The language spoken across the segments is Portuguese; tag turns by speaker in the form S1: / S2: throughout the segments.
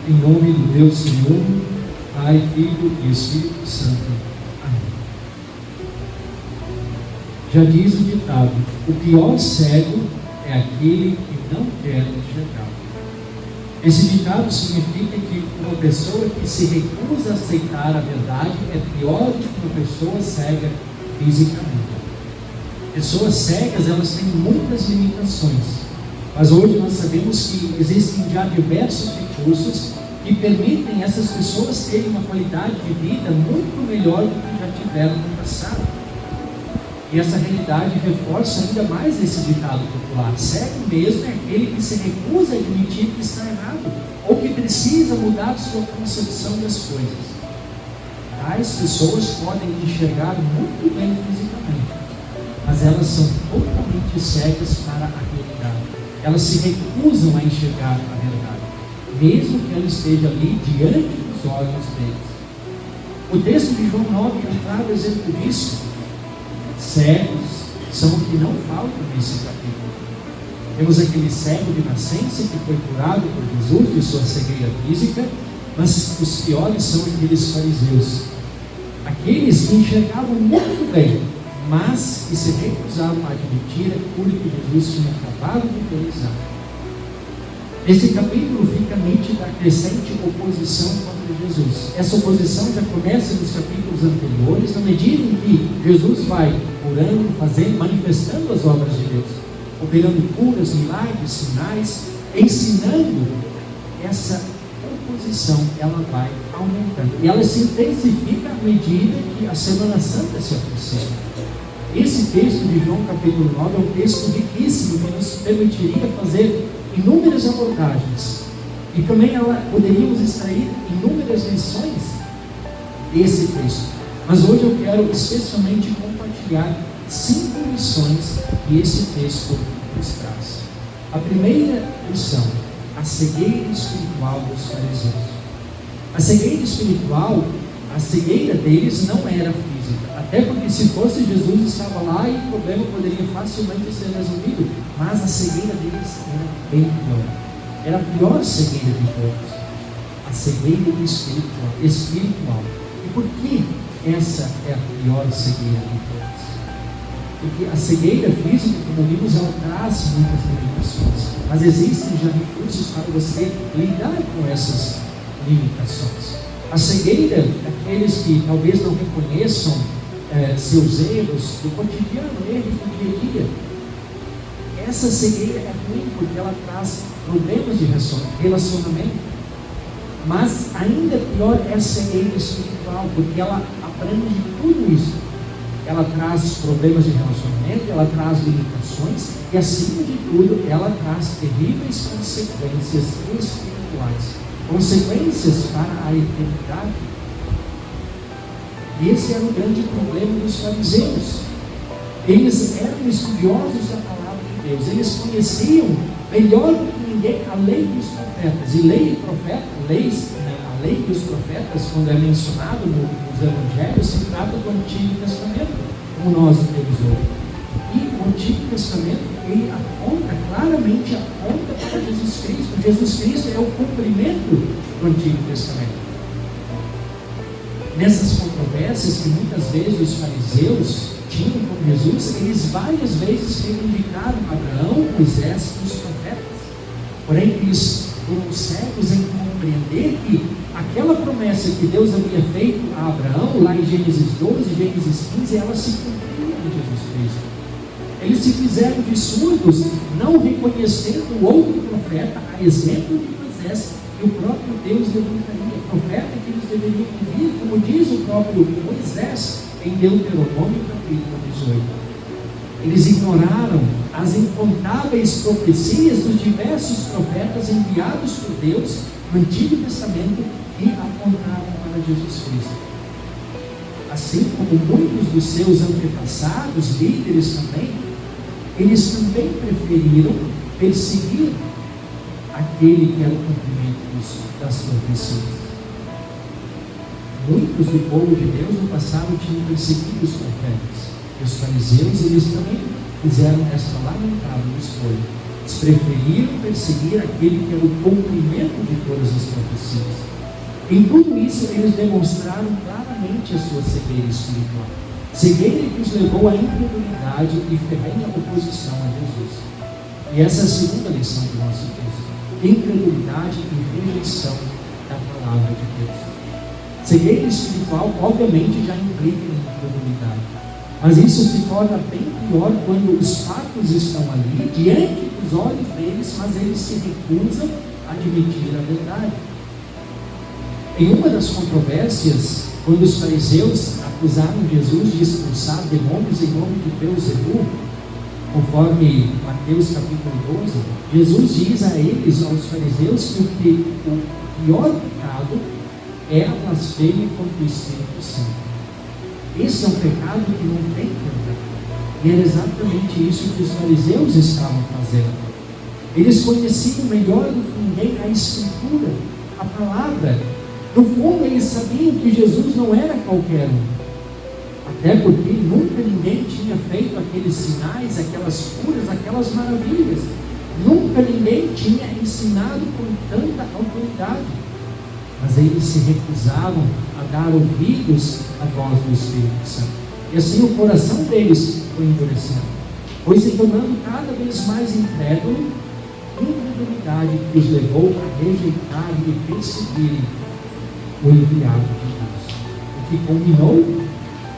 S1: Em nome do Deus triuno, Pai, Filho e Espírito Santo. Amém. Já diz o ditado: o pior cego é aquele que não quer enxergar. Esse ditado significa que uma pessoa que se recusa a aceitar a verdade é pior do que uma pessoa cega fisicamente. Pessoas cegas, elas têm muitas limitações, mas hoje nós sabemos que existem já diversos recursos que permitem essas pessoas terem uma qualidade de vida muito melhor do que já tiveram no passado. E essa realidade reforça ainda mais esse ditado popular: cego mesmo é aquele que se recusa a admitir que está errado, ou que precisa mudar sua concepção das coisas. Tais pessoas podem enxergar muito bem fisicamente, mas elas são totalmente cegas para a realidade. Elas se recusam a enxergar a verdade, mesmo que ela esteja ali diante dos olhos deles. O texto de João 9 é um claro exemplo disso. Cegos são o que não faltam nesse capítulo. Temos aquele cego de nascença que foi curado por Jesus de sua cegueira física, mas os piores são aqueles fariseus, aqueles que enxergavam muito bem, mas que se recusavam a admitir a cura que Jesus tinha acabado de realizar. Nesse capítulo fica nítida a crescente oposição contra Jesus. Essa oposição já começa nos capítulos anteriores, na medida em que Jesus vai curando, fazendo, manifestando as obras de Deus, operando curas, milagres, sinais, ensinando. Essa oposição, ela vai aumentando, e ela se intensifica à medida que a Semana Santa se aproxima. Esse texto de João capítulo 9 é um texto riquíssimo que nos permitiria fazer inúmeras abordagens, e também poderíamos extrair inúmeras lições desse texto, mas hoje eu quero especialmente compartilhar 5 lições que esse texto nos traz. A primeira lição: a cegueira espiritual dos fariseus. A cegueira espiritual, a cegueira deles não era física, até porque se fosse Jesus estava lá e o problema poderia facilmente ser resolvido, mas a cegueira deles era bem pior. Era a pior cegueira de todos, a cegueira espiritual. E por que essa é a pior cegueira de todos? Porque a cegueira física, como vimos, ela traz muitas limitações, mas existem já recursos para você lidar com essas limitações. A cegueira, aqueles que talvez não reconheçam seus erros do cotidiano, erros do dia a dia. Essa cegueira é ruim porque ela traz problemas de relacionamento, mas ainda pior é a cegueira espiritual, porque ela abrange tudo isso. Ela traz problemas de relacionamento, ela traz limitações e, acima de tudo, ela traz terríveis consequências espirituais, consequências para a eternidade. E esse era o grande problema dos fariseus. Eles eram estudiosos da palavra de Deus, eles conheciam melhor do que ninguém a lei dos profetas. E a lei dos profetas, quando é mencionado nos evangelhos, se trata do Antigo Testamento, como nós temos hoje. E o Antigo Testamento, ele claramente aponta para Jesus Cristo. Jesus Cristo é o cumprimento do Antigo Testamento. Nessas controvérsias que muitas vezes os fariseus tinham com Jesus, eles várias vezes reivindicaram Abraão, Moisés e os profetas. Porém, eles foram cegos em compreender que aquela promessa que Deus havia feito a Abraão, lá em Gênesis 12, Gênesis 15, ela se cumpria em Jesus Cristo. Eles se fizeram de surdos, não reconhecendo o outro profeta, a exemplo de Moisés, que o próprio Deus levantaria, profeta que eles deveriam ouvir, como diz o próprio Moisés em Deuteronômio capítulo 18. Eles ignoraram as incontáveis profecias dos diversos profetas enviados por Deus no Antigo Testamento que apontavam para Jesus Cristo. Assim como muitos dos seus antepassados, líderes também, eles também preferiram perseguir aquele que era o cumprimento das profecias. Muitos do povo de Deus no passado tinham perseguido os profetas. E os fariseus, eles também fizeram essa lamentável escolha. Eles preferiram perseguir aquele que era o cumprimento de todas as profecias. possíveis. Em tudo isso, eles demonstraram claramente a sua cegueira espiritual. Cegueira que os levou à incredulidade e ferrenha oposição a Jesus. E essa é a segunda lição do nosso texto: incredulidade e rejeição da palavra de Deus. Cegueira espiritual, obviamente, já implica em incredulidade, mas isso se torna bem pior quando os fatos estão ali, diante dos olhos deles, mas eles se recusam a admitir a verdade. Em uma das controvérsias, quando os fariseus acusaram Jesus de expulsar demônios em nome de Beelzebul, conforme Mateus capítulo 12, Jesus diz a eles, aos fariseus, que o pior pecado é a blasfêmia contra o Espírito Santo. Esse é um pecado que não tem perdão. E era exatamente isso que os fariseus estavam fazendo. Eles conheciam melhor do que ninguém a Escritura, a palavra. No fundo, eles sabiam que Jesus não era qualquer um. Até porque nunca ninguém tinha feito aqueles sinais, aquelas curas, aquelas maravilhas. Nunca ninguém tinha ensinado com tanta autoridade. Mas eles se recusavam a dar ouvidos à voz do Espírito Santo. E assim o coração deles foi endurecendo. Foi se tornando cada vez mais incrédulo, incredulidade que os levou a rejeitar e perseguirem o enviado de Deus. O que culminou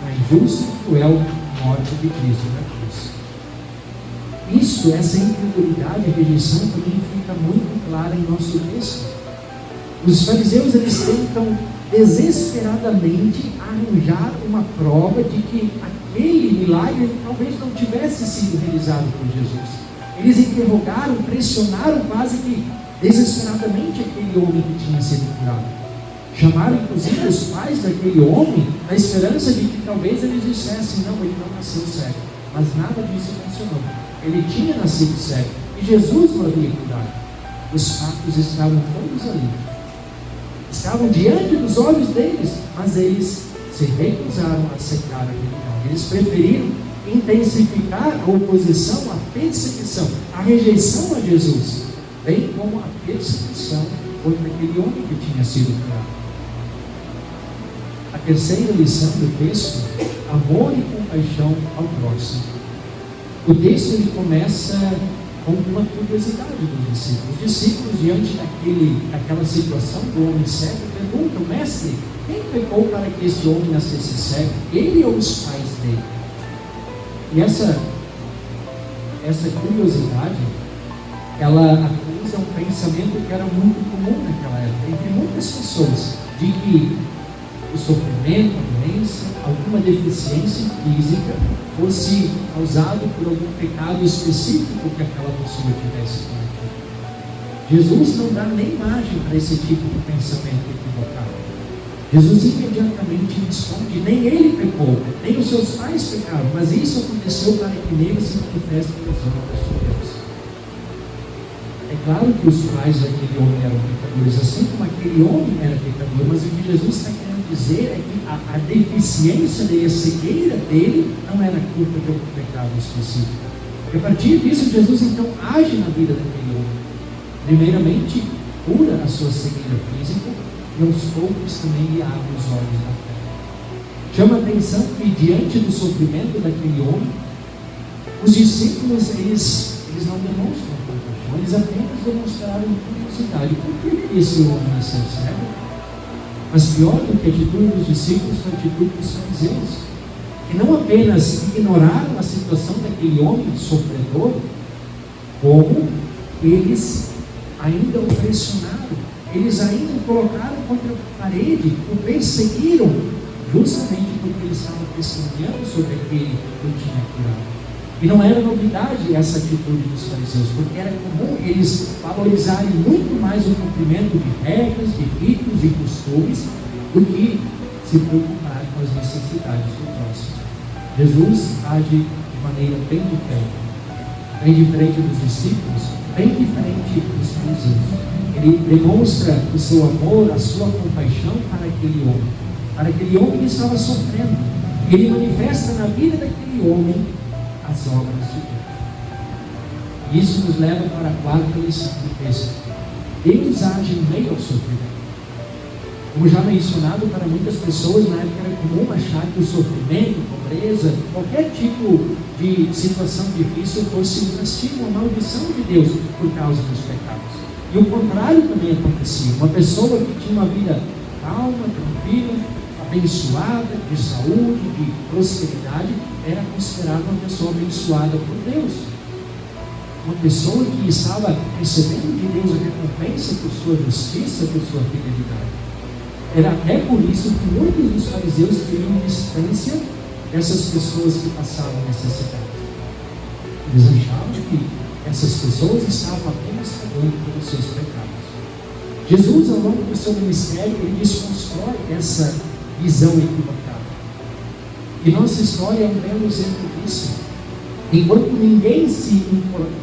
S1: na injusta e cruel morte de Cristo na cruz. Isso, essa incredulidade e rejeição também fica muito clara em nosso texto. Os fariseus, eles tentam desesperadamente arranjar uma prova de que aquele milagre talvez não tivesse sido realizado por Jesus. Eles interrogaram, pressionaram quase que desesperadamente aquele homem que tinha sido curado. Chamaram inclusive os pais daquele homem na esperança de que talvez eles dissessem: não, ele não nasceu cego. Mas nada disso funcionou. Ele tinha nascido cego e Jesus o havia curado. Os fatos estavam todos ali. Estavam diante dos olhos deles, mas eles se recusaram a aceitar aquele milagre. Eles preferiram intensificar a oposição, a perseguição, a rejeição a Jesus, bem como a perseguição contra aquele homem que tinha sido curado. A terceira lição do texto: amor e compaixão ao próximo. O texto ele começa com uma curiosidade dos discípulos. Os discípulos, diante daquela situação do homem cego, perguntam: mestre, quem pecou para que esse homem nascesse cego? Ele ou os pais dele? E essa curiosidade, ela acusa um pensamento que era muito comum naquela época, entre muitas pessoas, de que o sofrimento, a doença, alguma deficiência física fosse causado por algum pecado específico que aquela pessoa tivesse cometido. Jesus não dá nem margem para esse tipo de pensamento equivocado. Jesus imediatamente responde: nem ele pecou, nem os seus pais pecaram, mas isso aconteceu para que nele se manifestem as obras de Deus. É claro que os pais daquele homem eram pecadores, assim como aquele homem era pecador, mas o que Jesus está querendo dizer é que a deficiência dele, a cegueira dele, não era culpa de algum pecado específico. E a partir disso, Jesus então age na vida daquele homem. Primeiramente, cura a sua cegueira física, e aos poucos também lhe abre os olhos da fé. Chama a atenção que, diante do sofrimento daquele homem, os discípulos, eles não demonstram compaixão, eles apenas demonstraram curiosidade. Por que esse homem nasceu cego? Mas pior do que a atitude dos discípulos foi a atitude dos fariseus, que não apenas ignoraram a situação daquele homem sofredor, como eles ainda o pressionaram, eles ainda o colocaram contra a parede, o perseguiram, justamente porque eles estavam testemunhando sobre aquele que o tinha curado. E não era novidade essa atitude dos fariseus, porque era comum eles valorizarem muito mais o cumprimento de regras, de ritos, de costumes, do que se preocupar com as necessidades do próximo. Jesus age de maneira bem diferente dos discípulos, bem diferente dos fariseus. Ele demonstra o seu amor, a sua compaixão para aquele homem que estava sofrendo. Ele manifesta na vida daquele homem as obras de Deus. Isso nos leva para a quarta lição do texto. Deus age em meio ao sofrimento. Como já mencionado, para muitas pessoas na época era comum achar que o sofrimento, pobreza, qualquer tipo de situação difícil fosse um castigo, uma maldição de Deus por causa dos pecados. E o contrário também acontecia. Uma pessoa que tinha uma vida calma, tranquila, abençoada, de saúde, de prosperidade, era considerada uma pessoa abençoada por Deus. Uma pessoa que estava recebendo de Deus a recompensa por sua justiça, por sua fidelidade. Era até por isso que muitos dos fariseus queriam distância dessas pessoas que passavam necessidade. Eles achavam que essas pessoas estavam apenas pagando pelos seus pecados. Jesus, ao longo do seu ministério, ele desconstrói essa visão equivocada. E nossa história é um belo exemplo disso. Enquanto ninguém se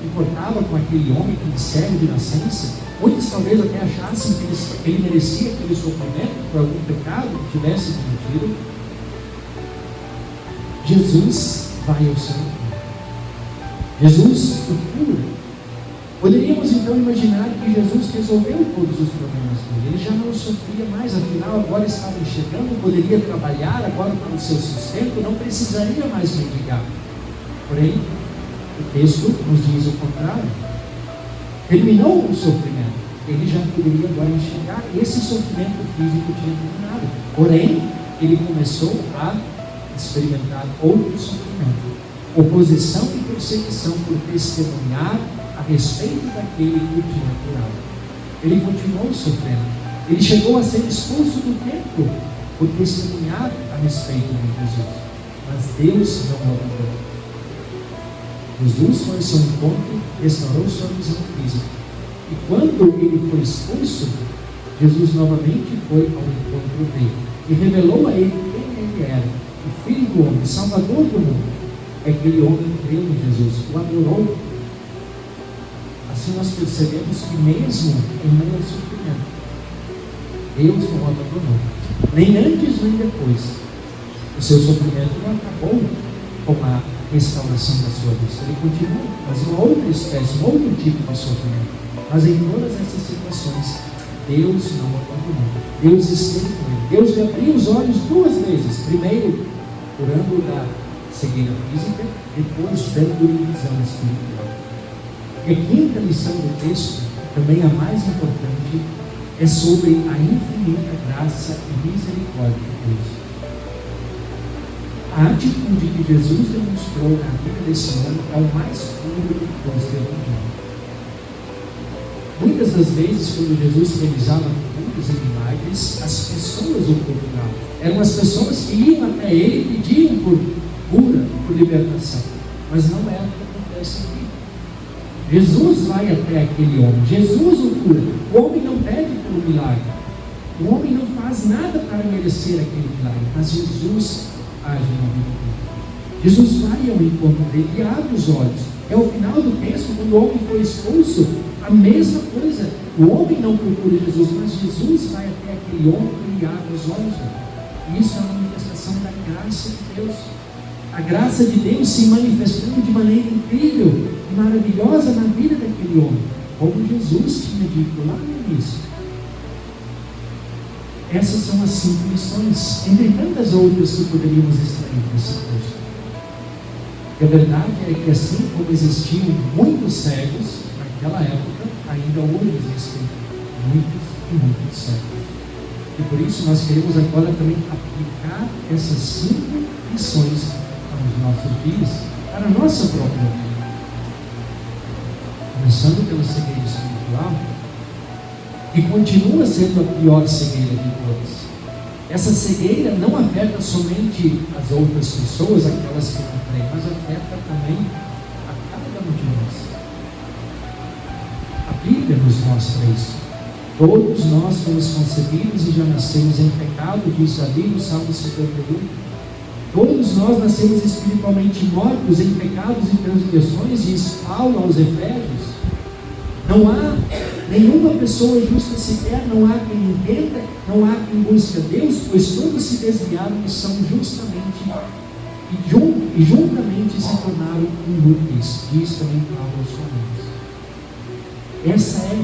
S1: importava com aquele homem cego de nascença, muitos talvez até achassem que ele merecia aquele sofrimento por algum pecado que tivesse cometido. Jesus vai ao seu encontro. Jesus o cura. Poderíamos então imaginar que Jesus resolveu todos os problemas dele. Ele já não sofria mais, afinal agora estava enxergando, poderia trabalhar agora para o seu sustento, não precisaria mais mendigar. Porém, o texto nos diz o contrário. Terminou o sofrimento. Ele já poderia agora enxergar. Esse sofrimento físico tinha terminado. Porém, ele começou a experimentar outro sofrimento. Oposição e perseguição por testemunhar a respeito daquele que o tinha curado. Ele continuou sofrendo. Ele chegou a ser expulso do templo por testemunhar a respeito de Jesus. Mas Deus não o abandonou. Jesus foi ao seu encontro, restaurou sua visão física. E quando ele foi expulso, Jesus novamente foi ao encontro dele e revelou a ele quem ele era, o Filho do Homem, Salvador do mundo. Aquele homem creu em Jesus, o adorou. Assim nós percebemos que mesmo em meio ao sofrimento, Deus não o abandonou. Nem antes nem depois. O seu sofrimento não acabou com a restauração da sua vista. Ele continuou, mas uma outra espécie, um outro tipo de sofrimento. Mas em todas essas situações, Deus não o abandonou. Deus esteve com ele. Deus lhe abriu os olhos 2 vezes. Primeiro, curando da cegueira física, depois dando-lhe visão espiritual. E a quinta lição do texto, também a mais importante, é sobre a infinita graça e misericórdia de Deus. A atitude que Jesus demonstrou na vida desse homem é o mais puro dos evangelhos. Muitas das vezes, quando Jesus realizava curas e milagres, as pessoas o procuravam. Eram as pessoas que iam até ele e pediam por cura, por libertação. Mas não é o que acontece aqui. Jesus vai até aquele homem, Jesus o cura. O homem não pede pelo milagre. O homem não faz nada para merecer aquele milagre, mas Jesus age na vida dele. Jesus vai ao encontro dele e abre os olhos. É o final do texto, quando o homem foi expulso, a mesma coisa. O homem não procura Jesus, mas Jesus vai até aquele homem e abre os olhos dele. E isso é uma manifestação da graça de Deus. A graça de Deus se manifestando de maneira incrível e maravilhosa na vida daquele homem, como Jesus tinha dito lá no início. Essas são as 5 lições, entre tantas outras que poderíamos extrair desse texto. E a verdade é que assim como existiam muitos cegos naquela época, ainda hoje existem muitos cegos. E por isso nós queremos agora também aplicar essas 5 lições aos nossos dias, para a nossa própria vida. Começando pela cegueira espiritual, que continua sendo a pior cegueira de todas. Essa cegueira não afeta somente as outras pessoas, aquelas que não creem, mas afeta também a cada um de nós. A Bíblia nos mostra isso. Todos nós fomos concebidos e já nascemos em pecado, diz a Bíblia, no Salmo 51. Todos nós nascemos espiritualmente mortos em pecados e transgressões, diz Paulo aos Efésios. Não há nenhuma pessoa justa sequer, não há quem entenda, não há quem busque a Deus, pois todos se desviaram e são justamente e juntamente se tornaram inúteis, diz também Paulo aos Coríntios. Essa é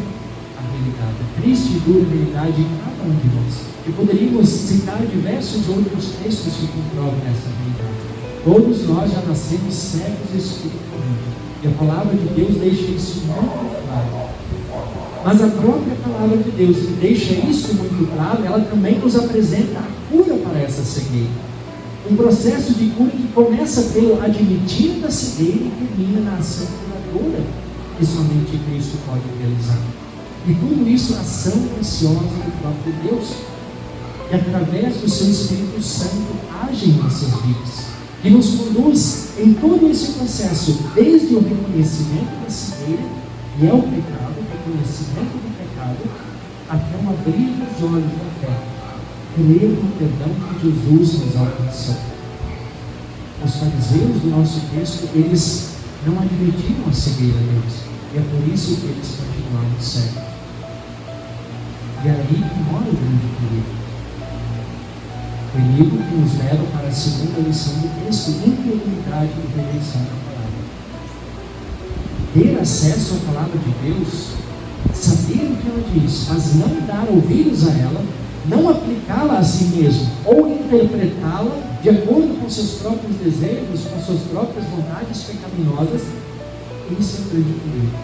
S1: a realidade, a triste e dura realidade de cada um de nós. E poderíamos citar diversos outros textos que comprovam essa realidade. Todos nós já nascemos cegos espiritualmente. E a palavra de Deus deixa isso muito claro. Mas a própria palavra de Deus, que deixa isso muito claro, ela também nos apresenta a cura para essa cegueira. Um processo de cura que começa pelo admitir da cegueira e termina na ação curadora que somente Cristo pode realizar. E tudo isso, ação preciosa do próprio Deus, que através do seu Espírito Santo age em nossas vidas, que nos conduz em todo esse processo, desde o reconhecimento da cegueira, que é o pecado, o reconhecimento do pecado, até um abrir dos olhos da fé, crer no perdão que Jesus nos alcançou. Os fariseus do nosso texto, eles não admitiam a cegueira deles, e é por isso que eles continuaram cegos. E é aí que mora o grande perigo. Perigo que nos leva para a segunda lição do texto: incredulidade e rejeição da palavra. Ter acesso à palavra de Deus, saber o que ela diz, mas não dar ouvidos a ela, não aplicá-la a si mesmo, ou interpretá-la de acordo com seus próprios desejos, com suas próprias vontades pecaminosas, esse é o grande perigo.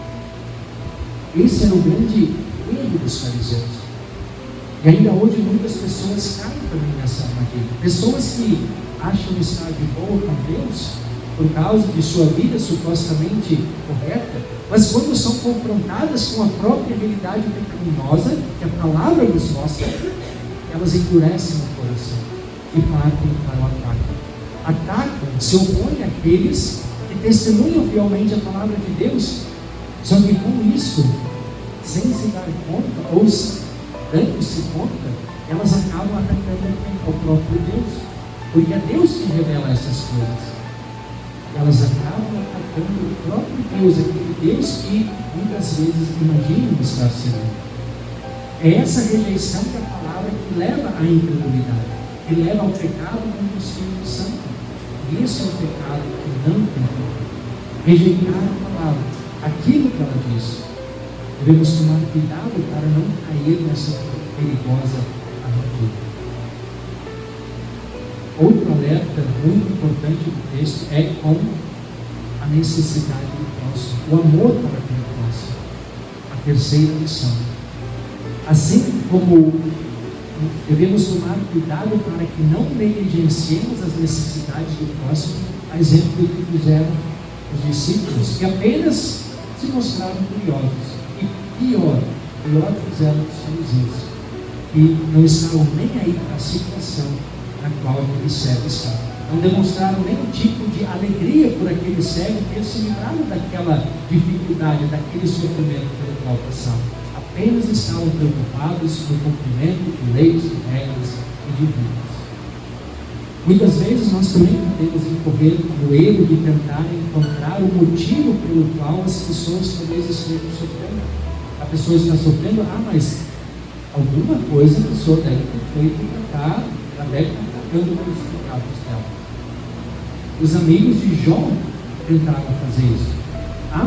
S1: Esse era o grande erro dos fariseus. E ainda hoje muitas pessoas caem também nessa armadilha. Pessoas que acham estar de boa com Deus por causa de sua vida supostamente correta, mas quando são confrontadas com a própria realidade pecaminosa que a palavra nos mostra, elas endurecem o coração e partem para o ataque. Atacam, se opõem àqueles que testemunham fielmente a palavra de Deus, só que com isso, sem se dar conta, ou dando-se conta, elas acabam atacando o próprio Deus, porque é Deus que revela essas coisas. Elas acabam atacando o próprio Deus, aquele Deus que muitas vezes imaginam estar sendo. É essa rejeição da palavra que leva à incredulidade, que leva ao pecado contra o Espírito Santo. E esse é o pecado que não tem como. Rejeitar a palavra, aquilo que ela diz. Devemos tomar cuidado para não cair nessa perigosa armadilha. Outro alerta muito importante do texto é com a necessidade do próximo, o amor para aquele próximo. A terceira lição. Assim como devemos tomar cuidado para que não negligenciemos as necessidades do próximo, a exemplo do que fizeram os discípulos, que apenas se mostraram curiosos. E pior fizeram os fariseus, que não estavam nem aí para a situação na qual aquele cego estava. Não demonstraram nenhum tipo de alegria por aquele cego ter se livrado daquela dificuldade, daquele sofrimento pelo qual passavam. Apenas estavam preocupados com o cumprimento de leis, de regras e de vidas. Muitas vezes nós também podemos incorrer no erro de tentar encontrar o motivo pelo qual as pessoas talvez estejam sofrendo. A pessoa está sofrendo, mas alguma coisa a pessoa deve ter feito para cá, ela deve estar pagando pelos pecados dela. Os amigos de Jó tentaram fazer isso.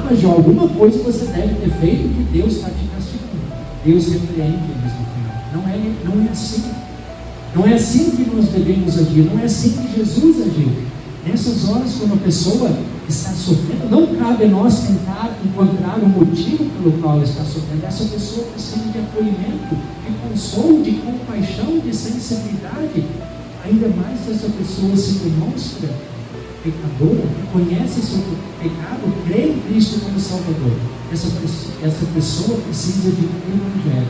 S1: Mas Jó, alguma coisa você deve ter feito que Deus está te castigando. Deus repreende eles no final. Não é assim. Não é assim que nós devemos agir. Não é assim que Jesus agiu. Nessas horas, quando a pessoa está sofrendo, não cabe a nós tentar encontrar o motivo pelo qual ela está sofrendo. Essa pessoa precisa de acolhimento, de consolo, de compaixão, de sensibilidade. Ainda mais se essa pessoa se demonstra pecadora, reconhece seu pecado, crê em Cristo como Salvador. Essa pessoa precisa de um evangelho.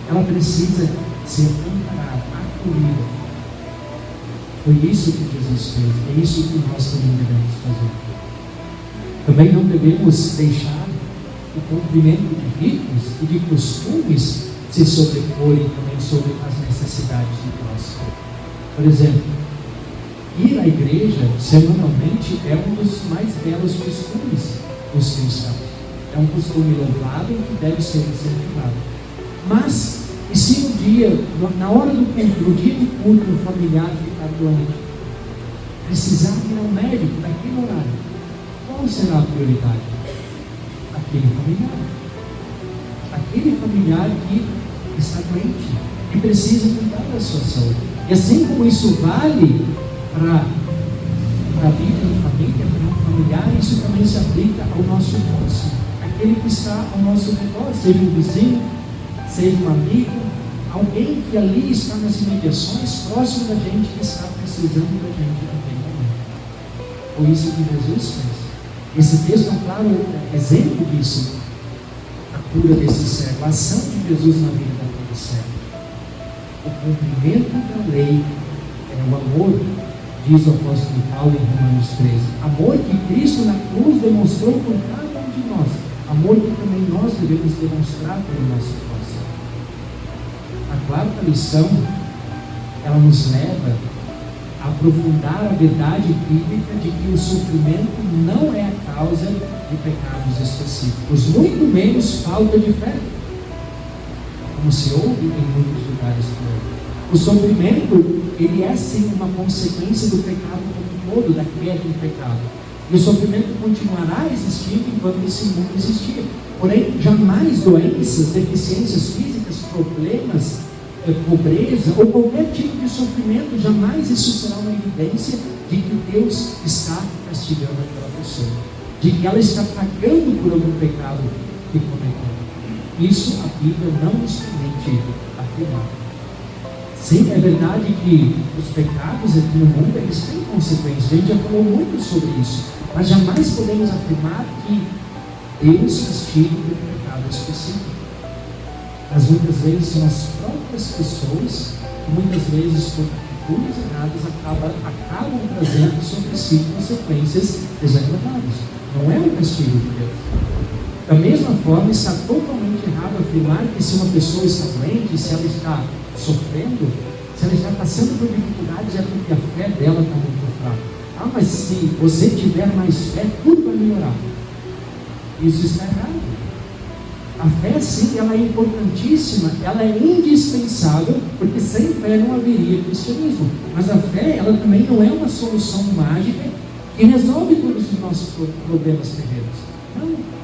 S1: Ela precisa ser amparada, acolhida. Foi isso que Jesus fez. É isso que nós também devemos fazer. Também não devemos deixar o cumprimento de ritos e de costumes se sobreporem também sobre as necessidades de nós. Por exemplo, ir à igreja semanalmente é um dos mais belos costumes dos cristãos. É um costume louvável que deve ser incentivado. Mas, e se no dia, na hora do culto, no dia do culto, um familiar ficar doente, precisar ir ao médico naquele horário, qual será a prioridade? Aquele familiar. aquele familiar que está doente, que precisa cuidar da sua saúde. E assim como isso vale para a vida em família, para um familiar, isso também se aplica ao nosso próximo, aquele que está ao nosso redor, seja um vizinho, seja um amigo, alguém que ali está nas imediações, próximo da gente, que está precisando da gente naquele momento. Foi isso que Jesus fez. Esse texto é um claro exemplo disso, a cura desse cego, a ação de Jesus na vida daquele cego. O cumprimento da lei é o amor, diz o apóstolo Paulo em Romanos 13. Amor que Cristo na cruz demonstrou por cada um de nós. Amor que também nós devemos demonstrar pelo nosso próximo. A quarta lição, ela nos leva a aprofundar a verdade bíblica de que o sofrimento não é a causa de pecados específicos, muito menos falta de fé, como se ouve em muitos lugares por aí. O sofrimento, ele é sim uma consequência do pecado como um todo, da queda em pecado. E o sofrimento continuará existindo enquanto esse mundo existir. Porém, jamais doenças, deficiências físicas, problemas, pobreza ou qualquer tipo de sofrimento, jamais isso será uma evidência de que Deus está castigando aquela pessoa, de que ela está pagando por algum pecado que cometeu. Isso a Bíblia não nos permite afirmar. Sim, é verdade que os pecados aqui no mundo, eles têm consequências. A gente já falou muito sobre isso. Mas jamais podemos afirmar que Deus castiga por pecado específico. Mas muitas vezes são as próprias pessoas que muitas vezes por atitudes erradas acabam trazendo sobre si consequências desagradáveis. Não é um castigo de Deus. Da mesma forma, está totalmente errado afirmar que se uma pessoa está doente, se ela está sofrendo, se ela está passando por dificuldades, é porque a fé dela está muito fraca. Ah, mas se você tiver mais fé, tudo vai melhorar. Isso está errado. A fé, sim, ela é importantíssima, ela é indispensável, porque sem fé não haveria cristianismo. Mas a fé, ela também não é uma solução mágica que resolve todos os nossos problemas terrenos. Não.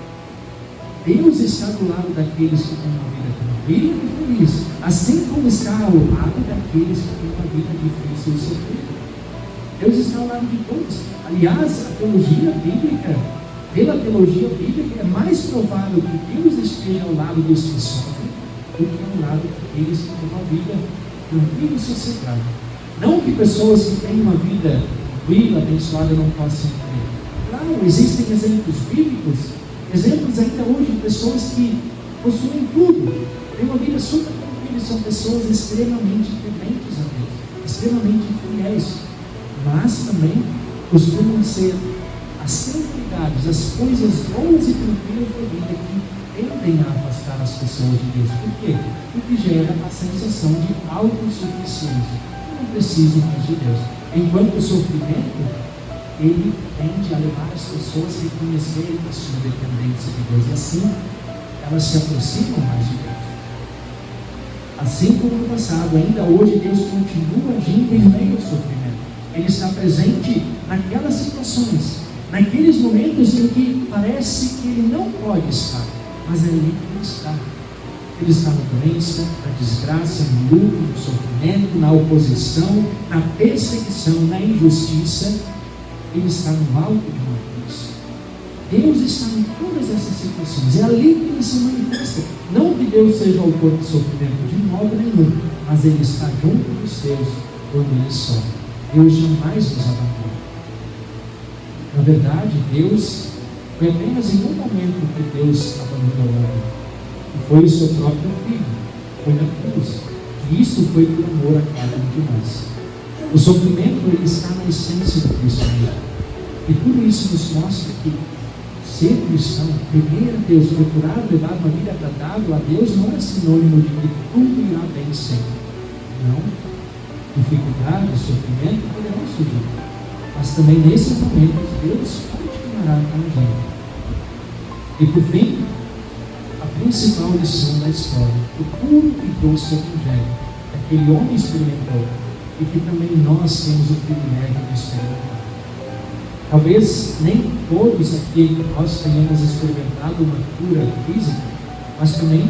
S1: Deus está do lado daqueles que têm uma vida tranquila e feliz, assim como está ao lado daqueles que têm uma vida difícil e sofrida. Deus está ao lado de todos. Aliás, a teologia bíblica, pela teologia bíblica, é mais provável que Deus esteja ao lado dos que sofrem do que ao lado daqueles que têm uma vida tranquila e sossegada. Não que pessoas que têm uma vida tranquila, abençoada, não possam ter. Claro, existem exemplos bíblicos, exemplos ainda hoje de pessoas que possuem tudo, têm uma vida super tranquila e são pessoas extremamente tementes a Deus, extremamente fiéis, mas também costumam ser as celebridades, as coisas boas e tranquilas da vida que tendem a afastar as pessoas de Deus. Por quê? Porque gera a sensação de autossuficiência. Eu não preciso mais de Deus. Enquanto o sofrimento, ele tende a levar as pessoas a reconhecerem a sua dependência de Deus. E assim, elas se aproximam mais de Deus. Assim como no passado, ainda hoje Deus continua agindo em meio ao sofrimento. Ele está presente naquelas situações, naqueles momentos em que parece que Ele não pode estar, mas é ali que Ele está. Ele está na doença, na desgraça, no luto, no sofrimento, na oposição, na perseguição, na injustiça. Ele está no alto de uma cruz. Deus está em todas essas situações. É ali que Ele se manifesta. Não que Deus seja autor de sofrimento de modo nenhum, mas Ele está junto dos seus quando Ele sofre. Deus jamais nos abandona. Na verdade, Deus foi apenas em um momento que Deus abandonou o mundo. E foi o seu próprio Filho. Foi na cruz. E isso foi por amor a cada um de nós. O sofrimento, ele está na essência do cristianismo. E tudo isso nos mostra que ser cristão, temer a Deus, procurar levar uma vida agradável a Deus, não é sinônimo de que tudo irá bem sempre. Não. Dificuldades, sofrimento poderão surgir. Mas também nesses momentos Deus continuará agindo. E por fim, a principal lição da história, o puro e doce Evangelho, que aquele homem experimentou e que também nós temos o privilégio de experimentar. Talvez nem todos aqui nós tenhamos experimentado uma cura física, mas também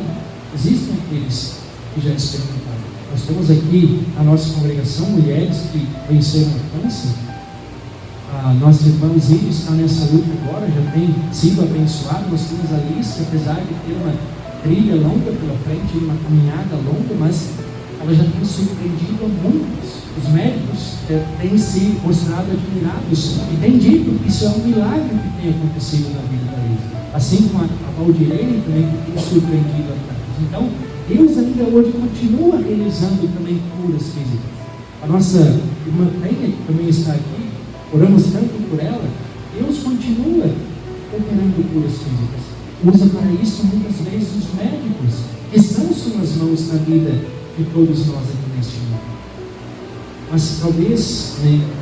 S1: existem aqueles que já experimentaram. Nós temos aqui na nossa congregação mulheres que venceram o câncer. A nossa irmã Zília está nessa luta agora, já tem sido abençoada. Nós temos a Alice, apesar de ter uma trilha longa pela frente, uma caminhada longa, mas ela já tem surpreendido a muitos. Os médicos têm se mostrado admirados e têm dito que isso é um milagre que tem acontecido na vida da Alice. Assim como a Valdirene também que tem surpreendido a todos. Então, Deus ainda hoje continua realizando também curas físicas. A nossa irmã Penha, que também está aqui, oramos tanto por ela, Deus continua operando curas físicas. Usa para isso muitas vezes os médicos, que são suas mãos na vida de todos nós aqui neste mundo. Mas talvez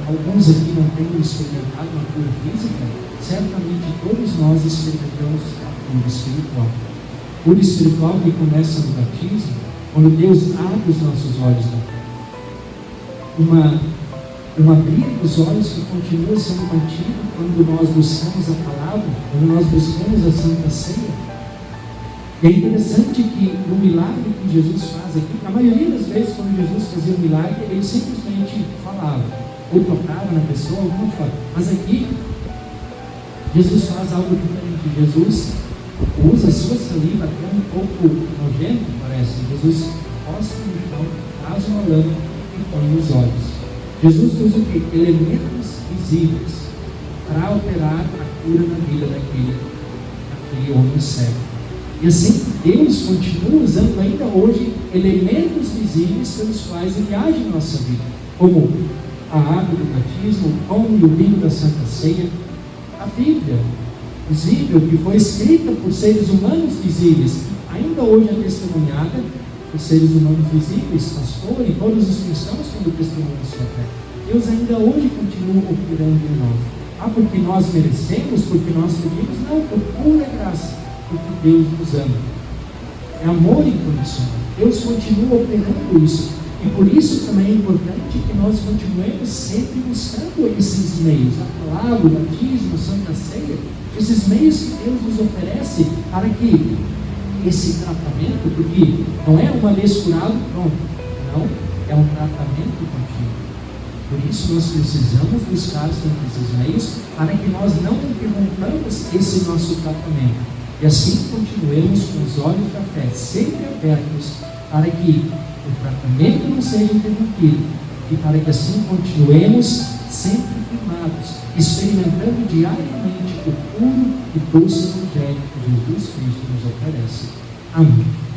S1: alguns aqui não tenham experimentado uma cura física, certamente todos nós experimentamos a cura espiritual. Cura espiritual que começa no batismo, quando Deus abre os nossos olhos da fé. Um abrir dos olhos que continua sendo mantido quando nós buscamos a palavra, quando nós buscamos a Santa Ceia. E é interessante que o milagre que Jesus faz aqui, a maioria das vezes quando Jesus fazia um milagre, ele simplesmente falava, ou tocava na pessoa, alguma forma. Mas aqui, Jesus faz algo diferente. Jesus usa a sua saliva, até um pouco nojento, parece. Jesus posta no chão, traz uma lâmina e põe nos olhos. Jesus usa o quê? Elementos visíveis para operar a cura na vida daquele homem cego. E assim, Deus continua usando ainda hoje elementos visíveis pelos quais Ele age em nossa vida, como a água do batismo, o pão e o vinho da Santa Ceia, a Bíblia visível, que foi escrita por seres humanos visíveis, ainda hoje é testemunhada por seres humanos visíveis, pastor e todos os cristãos quando testemunham sua fé. Deus ainda hoje continua operando em nós. Porque nós merecemos, porque nós pedimos? Não, por pura graça, porque Deus nos ama. É amor incondicional. Deus continua operando isso. E por isso também é importante que nós continuemos sempre buscando esses meios, a palavra, o batismo, a Santa Ceia, esses meios que Deus nos oferece para que esse tratamento, porque não é uma vez curado, pronto, não, é um tratamento contínuo. Por isso nós precisamos buscar sempre esses meios para que nós não interrompamos esse nosso tratamento. E assim continuemos com os olhos da fé sempre abertos para que o tratamento não seja interrompido e para que assim continuemos sempre firmados, experimentando diariamente o puro e doce Evangelho que Jesus Cristo nos oferece. Amém.